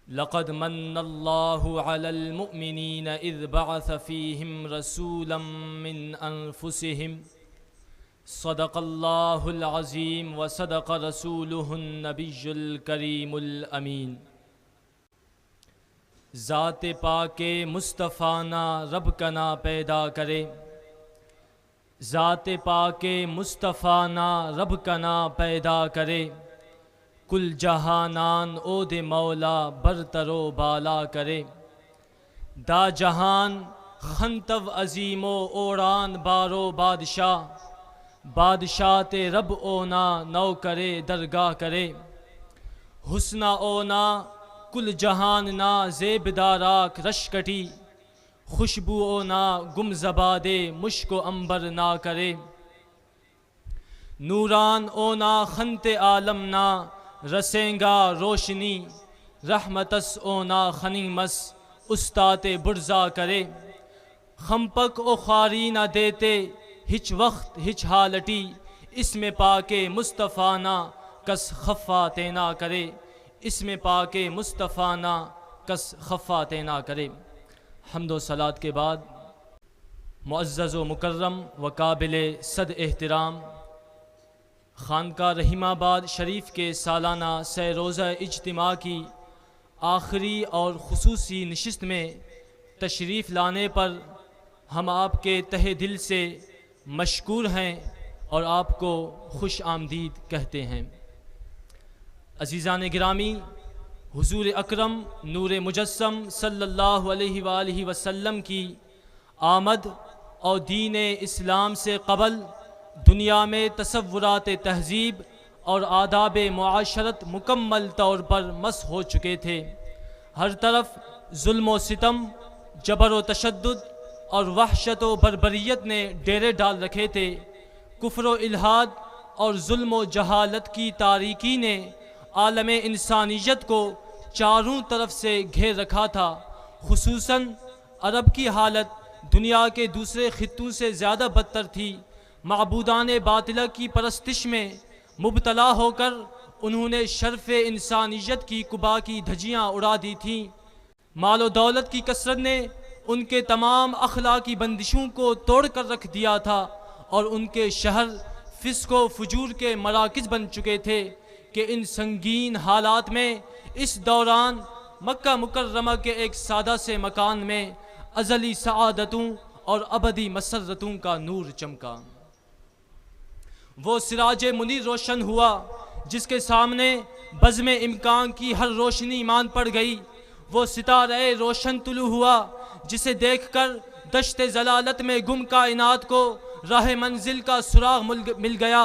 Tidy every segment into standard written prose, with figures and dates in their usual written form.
لقد من الله على المؤمنين إذ بعث فيهم رسولا من أنفسهم صدق الله العظيم وصدق رسوله النبي الكريم الأمين۔ ذات پاک مصطفیٰ نا رب کا نا پیدا کرے، ذات پاک مصطفیٰ نا رب کا نا پیدا کرے، کل جہانان عود مولا برتر و بالا کرے، دا جہان خنتو عظیم و اوڑان بارو بادشاہ، بادشاہ رب اونا نو کرے درگاہ کرے، حسنہ اونا کل جہان نا زیب داراک رش کٹی، خوشبو اونا گم زبادے مشک و امبر نہ کرے، نوران اونا خنت عالم نا رسیں گا روشنی، رحمتس اونا خنیمس استاد برزا کرے، خمپک او خاری نہ دیتے ہچ وقت ہچ حالٹی، اس میں پاک مصطفیٰ نا کس خفا تینا کرے، اس میں پاک مصطفیٰ نا کس خفا تینا کرے۔ حمد و صلات کے بعد معزز و مکرم و قابل صد احترام خانقاہ رحیم آباد شریف کے سالانہ سہ روزہ اجتماع کی آخری اور خصوصی نشست میں تشریف لانے پر ہم آپ کے تہ دل سے مشکور ہیں اور آپ کو خوش آمدید کہتے ہیں۔ عزیزان گرامی، حضور اکرم نور مجسم صلی اللہ علیہ وآلہ وسلم کی آمد اور دین اسلام سے قبل دنیا میں تصورات تہذیب اور آداب معاشرت مکمل طور پر مس ہو چکے تھے، ہر طرف ظلم و ستم، جبر و تشدد اور وحشت و بربریت نے ڈیرے ڈال رکھے تھے، کفر و الحاد اور ظلم و جہالت کی تاریکی نے عالم انسانیت کو چاروں طرف سے گھیر رکھا تھا، خصوصاً عرب کی حالت دنیا کے دوسرے خطوں سے زیادہ بدتر تھی۔ معبودان باطلہ کی پرستش میں مبتلا ہو کر انہوں نے شرف انسانیت کی قبا کی دھجیاں اڑا دی تھیں، مال و دولت کی کثرت نے ان کے تمام اخلاقی بندشوں کو توڑ کر رکھ دیا تھا اور ان کے شہر فسق و فجور کے مراکز بن چکے تھے کہ ان سنگین حالات میں اس دوران مکہ مکرمہ کے ایک سادہ سے مکان میں ازلی سعادتوں اور ابدی مسرتوں کا نور چمکا۔ وہ سراج منیر روشن ہوا جس کے سامنے بزم امکان کی ہر روشنی مان پڑ گئی، وہ ستارہ روشن طلوع ہوا جسے دیکھ کر دشت ضلالت میں گم کائنات کو راہ منزل کا سراغ مل گیا،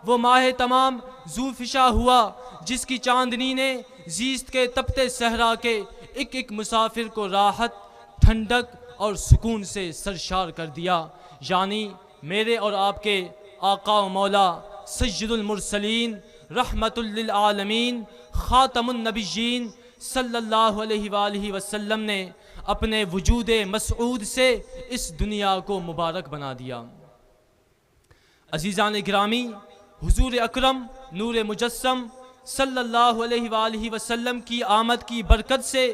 وہ ماہ تمام ذو فشاں ہوا جس کی چاندنی نے زیست کے تپتے صحرا کے ایک ایک مسافر کو راحت، ٹھنڈک اور سکون سے سرشار کر دیا، یعنی میرے اور آپ کے آقا و مولا سید المرسلین رحمت للعالمین خاتم النبیین صلی اللہ علیہ وآلہ وسلم نے اپنے وجود مسعود سے اس دنیا کو مبارک بنا دیا۔ عزیزان گرامی، حضور اکرم نور مجسم صلی اللہ علیہ وآلہ وسلم کی آمد کی برکت سے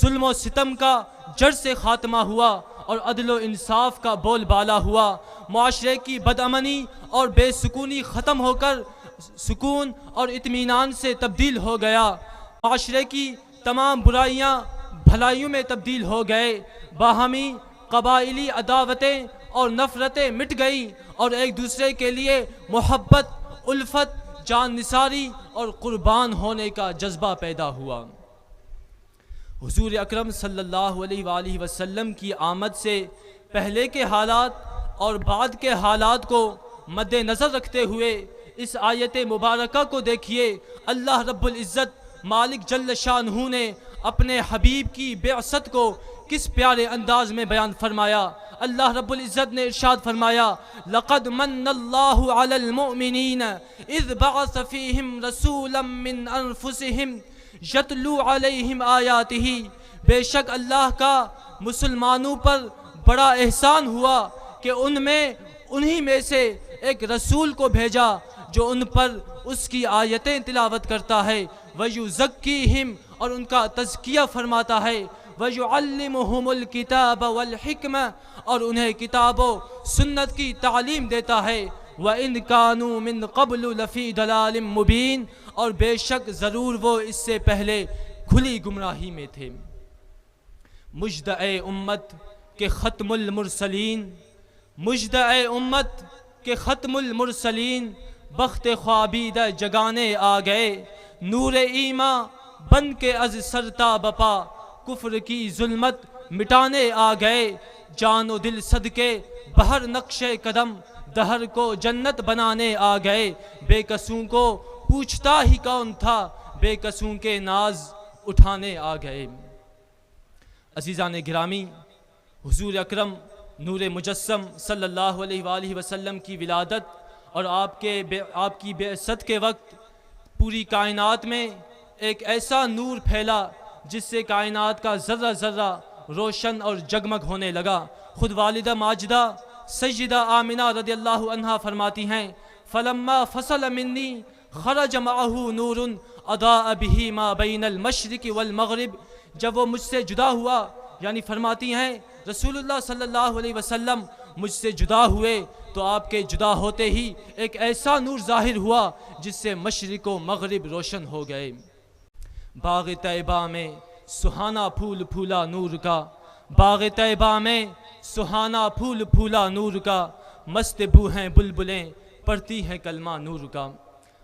ظلم و ستم کا جڑ سے خاتمہ ہوا اور عدل و انصاف کا بول بالا ہوا، معاشرے کی بدامنی اور بے سکونی ختم ہو کر سکون اور اطمینان سے تبدیل ہو گیا، معاشرے کی تمام برائیاں بھلائیوں میں تبدیل ہو گئے، باہمی قبائلی عداوتیں اور نفرتیں مٹ گئیں اور ایک دوسرے کے لیے محبت، الفت، جان نثاری اور قربان ہونے کا جذبہ پیدا ہوا۔ حضور اکرم صلی اللہ علیہ وآلہ وسلم کی آمد سے پہلے کے حالات اور بعد کے حالات کو مد نظر رکھتے ہوئے اس آیت مبارکہ کو دیکھیے، اللہ رب العزت مالک جل شانہ نے اپنے حبیب کی بعثت کو کس پیارے انداز میں بیان فرمایا۔ اللہ رب العزت نے ارشاد فرمایا، لقد من اللہ علی المؤمنین اذ بعث فیہم رسولا من انفسہم یتلو علیہم آیاتہ، بے شک اللہ کا مسلمانوں پر بڑا احسان ہوا کہ انہی میں سے ایک رسول کو بھیجا جو ان پر اس کی آیتیں تلاوت کرتا ہے، وَيُزَكِّيهِمْ، اور ان کا تزکیہ فرماتا ہے، وَيُعَلِّمُهُمُ الْكِتَابَ وَالْحِكْمَةَ، اور انہیں کتاب و سنت کی تعلیم دیتا ہے، وَإِنْ كَانُوا مِنْ قَبْلُ لَفِي ضَلَالٍ مُبِينٍ، اور بے شک ضرور وہ اس سے پہلے کھلی گمراہی میں تھے۔ مجد اے امت کہ ختم المرسلین، مجد اے امت کہ ختم المرسلین، بخت خوابیدہ جگانے آ گئے، نور ایمان بن کے از سرتا بپا، کفر کی ظلمت مٹانے آ گئے، جان و دل صدقے بہر نقش قدم، دہر کو جنت بنانے آ گئے، بے قصوں کو پوچھتا ہی کون تھا، بے قصوں کے ناز اٹھانے آ گئے۔ عزیزان گرامی، حضور اکرم نور مجسم صلی اللہ علیہ وآلہ وسلم کی ولادت اور آپ کی بعثت کے وقت پوری کائنات میں ایک ایسا نور پھیلا جس سے کائنات کا ذرہ ذرہ روشن اور جگمگ ہونے لگا۔ خود والدہ ماجدہ سیدہ آمنہ رضی اللہ عنہا فرماتی ہیں، فلما فصل منی خرج معہ نور اضاء بہ ما بین المشرق والمغرب، جب وہ مجھ سے جدا ہوا، یعنی فرماتی ہیں رسول اللہ صلی اللہ علیہ وسلم مجھ سے جدا ہوئے تو آپ کے جدا ہوتے ہی ایک ایسا نور ظاہر ہوا جس سے مشرق و مغرب روشن ہو گئے۔ باغ طیبہ میں سہانا پھول پھولا نور کا، باغ طیبہ میں سہانا پھول پھولا نور کا، مست بو ہیں بلبلیں پڑھتی ہیں کلمہ نور کا۔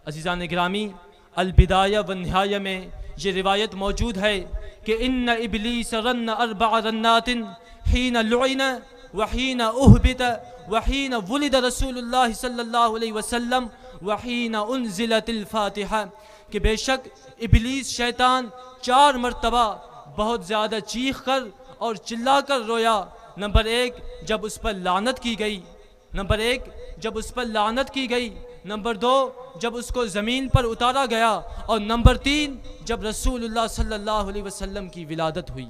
عزیزان گرامی، البدایہ والنہایہ میں یہ روایت موجود ہے کہ ان ابلیس رن 4 رنات حین لعن وحین اہبت وحین ولد رسول اللہ صلی اللہ علیہ وسلم وحین انزلت الفاتحہ، کہ بے شک ابلیس شیطان 4 مرتبہ بہت زیادہ چیخ کر اور چلا کر رویا۔ نمبر 1 جب اس پر لعنت کی گئی، نمبر 1 جب اس پر لعنت کی گئی، نمبر 2 جب اس کو زمین پر اتارا گیا، اور نمبر 3 جب رسول اللہ صلی اللہ علیہ وسلم کی ولادت ہوئی،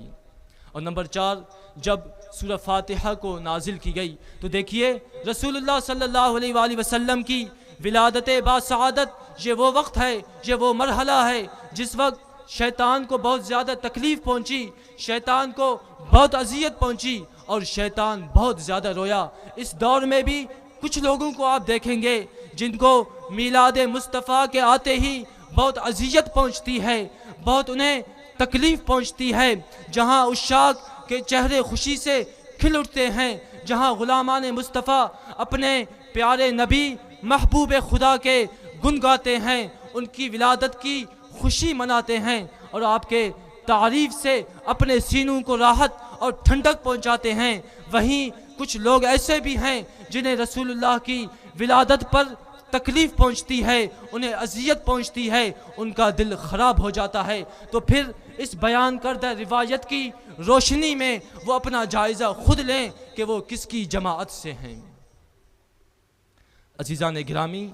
اور نمبر 4 جب سورہ فاتحہ کو نازل کی گئی۔ تو دیکھیے رسول اللہ صلی اللہ علیہ وآلہ وسلم کی ولادت باسعادت یہ وہ وقت ہے، یہ وہ مرحلہ ہے جس وقت شیطان کو بہت زیادہ تکلیف پہنچی، شیطان کو بہت اذیت پہنچی اور شیطان بہت زیادہ رویا۔ اس دور میں بھی کچھ لوگوں کو آپ دیکھیں گے جن کو میلاد مصطفیٰ کے آتے ہی بہت اذیت پہنچتی ہے، بہت انہیں تکلیف پہنچتی ہے۔ جہاں عشاق کے چہرے خوشی سے کھل اٹھتے ہیں، جہاں غلامان مصطفیٰ اپنے پیارے نبی محبوب خدا کے گن گاتے ہیں، ان کی ولادت کی خوشی مناتے ہیں اور آپ کے تعریف سے اپنے سینوں کو راحت اور ٹھنڈک پہنچاتے ہیں، وہیں کچھ لوگ ایسے بھی ہیں جنہیں رسول اللہ کی ولادت پر تکلیف پہنچتی ہے، انہیں اذیت پہنچتی ہے، ان کا دل خراب ہو جاتا ہے۔ تو پھر اس بیان کردہ روایت کی روشنی میں وہ اپنا جائزہ خود لیں کہ وہ کس کی جماعت سے ہیں۔ عزیزان گرامی،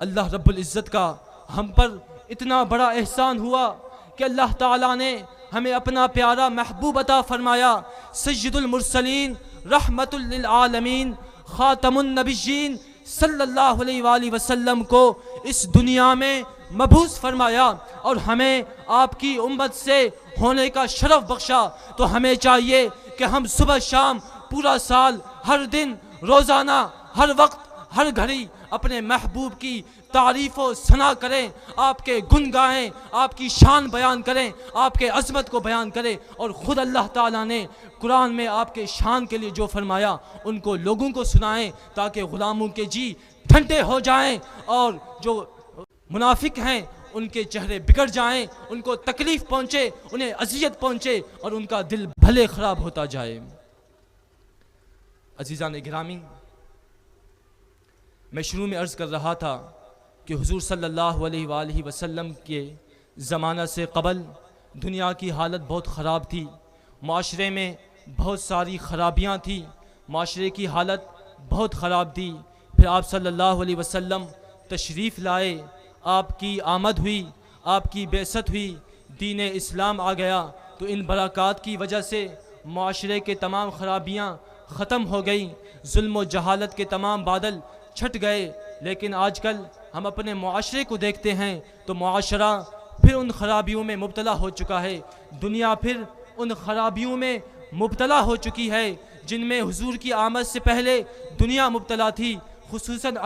اللہ رب العزت کا ہم پر اتنا بڑا احسان ہوا کہ اللہ تعالیٰ نے ہمیں اپنا پیارا محبوب عطا فرمایا، سید المرسلین رحمت للعالمین خاتم النبیین صلی اللہ علیہ وآلہ وسلم کو اس دنیا میں مبعوث فرمایا اور ہمیں آپ کی امت سے ہونے کا شرف بخشا۔ تو ہمیں چاہیے کہ ہم صبح شام پورا سال ہر دن روزانہ ہر وقت ہر گھڑی اپنے محبوب کی تعریف و ثنا کریں، آپ کے گن گائیں، آپ کی شان بیان کریں، آپ کے عظمت کو بیان کریں، اور خود اللہ تعالیٰ نے قرآن میں آپ کے شان کے لیے جو فرمایا ان کو لوگوں کو سنائیں تاکہ غلاموں کے جی ٹھنڈے ہو جائیں اور جو منافق ہیں ان کے چہرے بگڑ جائیں، ان کو تکلیف پہنچے، انہیں اذیت پہنچے اور ان کا دل بھلے خراب ہوتا جائے۔ عزیزان گرامی، میں شروع میں عرض کر رہا تھا کہ حضور صلی اللہ علیہ وآلہ وسلم کے زمانہ سے قبل دنیا کی حالت بہت خراب تھی، معاشرے میں بہت ساری خرابیاں تھیں، معاشرے کی حالت بہت خراب تھی۔ پھر آپ صلی اللہ علیہ وسلم تشریف لائے، آپ کی آمد ہوئی، آپ کی بعثت ہوئی، دین اسلام آ گیا، تو ان برکات کی وجہ سے معاشرے کے تمام خرابیاں ختم ہو گئیں، ظلم و جہالت کے تمام بادل چھٹ گئے۔ لیکن آج کل ہم اپنے معاشرے کو دیکھتے ہیں تو معاشرہ پھر ان خرابیوں میں مبتلا ہو چکا ہے، دنیا پھر ان خرابیوں میں مبتلا ہو چکی ہے جن میں حضور کی آمد سے پہلے دنیا مبتلا تھی، خصوصاً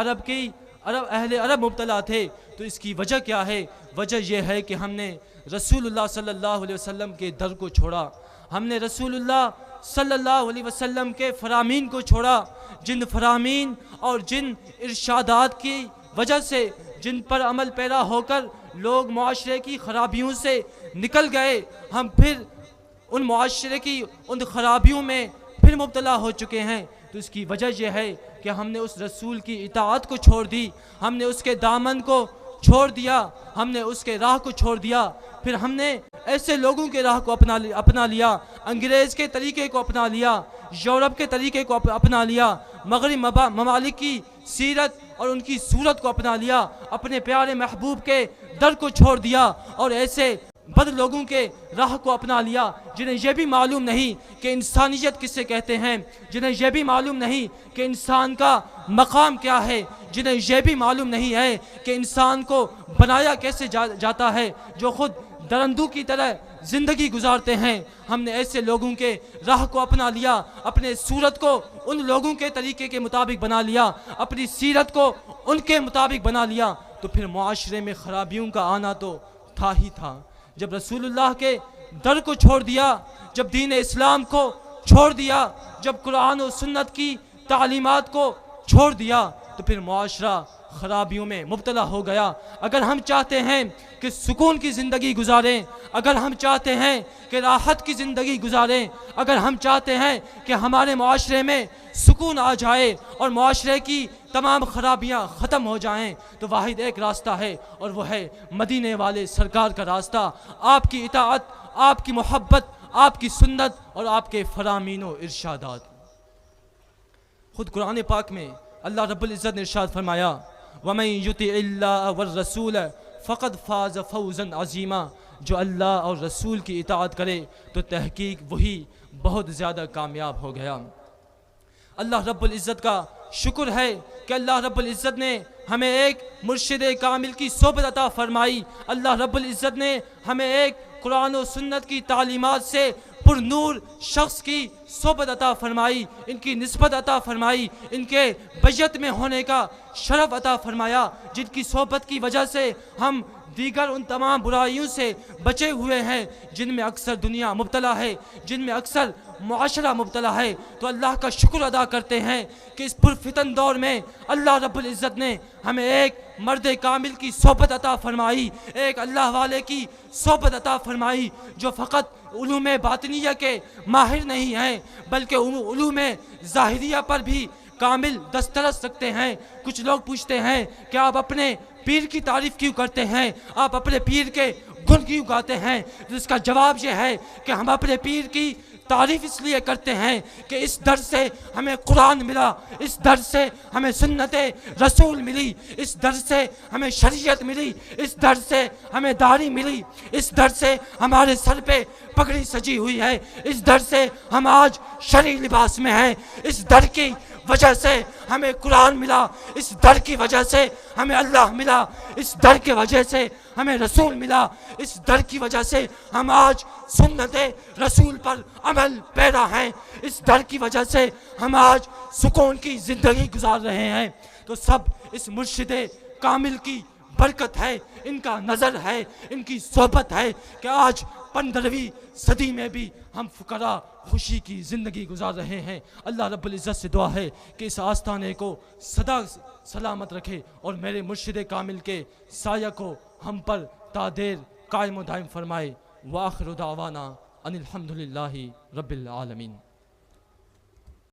اہل عرب مبتلا تھے۔ تو اس کی وجہ کیا ہے؟ وجہ یہ ہے کہ ہم نے رسول اللہ صلی اللہ علیہ وسلم کے در کو چھوڑا، ہم نے رسول اللہ صلی اللہ علیہ وسلم کے فرامین کو چھوڑا، جن فرامین اور جن ارشادات کی وجہ سے، جن پر عمل پیرا ہو کر لوگ معاشرے کی خرابیوں سے نکل گئے، ہم پھر ان معاشرے کی ان خرابیوں میں پھر مبتلا ہو چکے ہیں۔ تو اس کی وجہ یہ ہے کہ ہم نے اس رسول کی اطاعت کو چھوڑ دی، ہم نے اس کے دامن کو چھوڑ دیا، ہم نے اس کے راہ کو چھوڑ دیا، پھر ہم نے ایسے لوگوں کے راہ کو اپنا لیا، انگریز کے طریقے کو اپنا لیا، یورپ کے طریقے کو اپنا لیا، مغرب ممالک کی سیرت اور ان کی صورت کو اپنا لیا، اپنے پیارے محبوب کے در کو چھوڑ دیا، اور ایسے بد لوگوں کے راہ کو اپنا لیا جنہیں یہ بھی معلوم نہیں کہ انسانیت کسے کہتے ہیں، جنہیں یہ بھی معلوم نہیں کہ انسان کا مقام کیا ہے، جنہیں یہ بھی معلوم نہیں ہے کہ انسان کو بنایا کیسے جاتا ہے، جو خود درندوں کی طرح زندگی گزارتے ہیں۔ ہم نے ایسے لوگوں کے راہ کو اپنا لیا، اپنے صورت کو ان لوگوں کے طریقے کے مطابق بنا لیا، اپنی سیرت کو ان کے مطابق بنا لیا، تو پھر معاشرے میں خرابیوں کا آنا تو تھا ہی تھا۔ جب رسول اللہ کے در کو چھوڑ دیا، جب دین اسلام کو چھوڑ دیا، جب قرآن و سنت کی تعلیمات کو چھوڑ دیا، تو پھر معاشرہ خرابیوں میں مبتلا ہو گیا۔ اگر ہم چاہتے ہیں کہ سکون کی زندگی گزاریں، اگر ہم چاہتے ہیں کہ راحت کی زندگی گزاریں، اگر ہم چاہتے ہیں کہ ہمارے معاشرے میں سکون آ جائے اور معاشرے کی تمام خرابیاں ختم ہو جائیں، تو واحد ایک راستہ ہے، اور وہ ہے مدینے والے سرکار کا راستہ، آپ کی اطاعت، آپ کی محبت، آپ کی سنت اور آپ کے فرامین و ارشادات۔ خود قرآن پاک میں اللہ رب العزت نے ارشاد فرمایا، وَمَن يُطِعِ اللَّهَ وَالرَّسُولَ فَقَدْ فَازَ فَوْزًا عَظِيمًا، جو اللہ اور رسول کی اطاعت کرے تو تحقیق وہی بہت زیادہ کامیاب ہو گیا۔ اللہ رب العزت کا شکر ہے کہ اللہ رب العزت نے ہمیں ایک مرشد کامل کی صحبت عطا فرمائی، اللہ رب العزت نے ہمیں ایک قرآن و سنت کی تعلیمات سے پر نور شخص کی صحبت عطا فرمائی، ان کی نسبت عطا فرمائی، ان کے بیعت میں ہونے کا شرف عطا فرمایا، جن کی صحبت کی وجہ سے ہم دیگر ان تمام برائیوں سے بچے ہوئے ہیں جن میں اکثر دنیا مبتلا ہے، جن میں اکثر معاشرہ مبتلا ہے۔ تو اللہ کا شکر ادا کرتے ہیں کہ اس پرفتن دور میں اللہ رب العزت نے ہمیں ایک مرد کامل کی صحبت عطا فرمائی، ایک اللہ والے کی صحبت عطا فرمائی، جو فقط علوم باطنیہ کے ماہر نہیں ہیں بلکہ علوم ظاہریہ پر بھی کامل دسترس رکھتے ہیں۔ کچھ لوگ پوچھتے ہیں کہ آپ اپنے پیر کی تعریف کیوں کرتے ہیں، آپ اپنے پیر کے گن کیوں گاتے ہیں؟ جس کا جواب یہ ہے کہ ہم اپنے پیر کی تعریف اس لیے کرتے ہیں کہ اس در سے ہمیں قرآن ملا، اس در سے ہمیں سنت رسول ملی، اس در سے ہمیں شریعت ملی، اس در سے ہمیں داڑھی ملی، اس در سے ہمارے سر پہ پگڑی سجی ہوئی ہے، اس در سے ہم آج شرعی لباس میں ہیں، اس در کی وجہ سے ہمیں قرآن ملا، اس در کی وجہ سے ہمیں اللہ ملا، اس در کی وجہ سے ہمیں رسول ملا، اس در کی وجہ سے ہم آج سنت رسول پر عمل پیرا ہیں، اس در کی وجہ سے ہم آج سکون کی زندگی گزار رہے ہیں۔ تو سب اس مرشد کامل کی برکت ہے، ان کا نظر ہے، ان کی صحبت ہے کہ آج 15ویں صدی میں بھی ہم فقراء خوشی کی زندگی گزار رہے ہیں۔ اللہ رب العزت سے دعا ہے کہ اس آستانے کو سدا سلامت رکھے اور میرے مرشد کامل کے سایہ کو ہم پر تا دیر قائم و دائم فرمائے۔ وآخر دعوانا ان الحمدللہ رب العالمین۔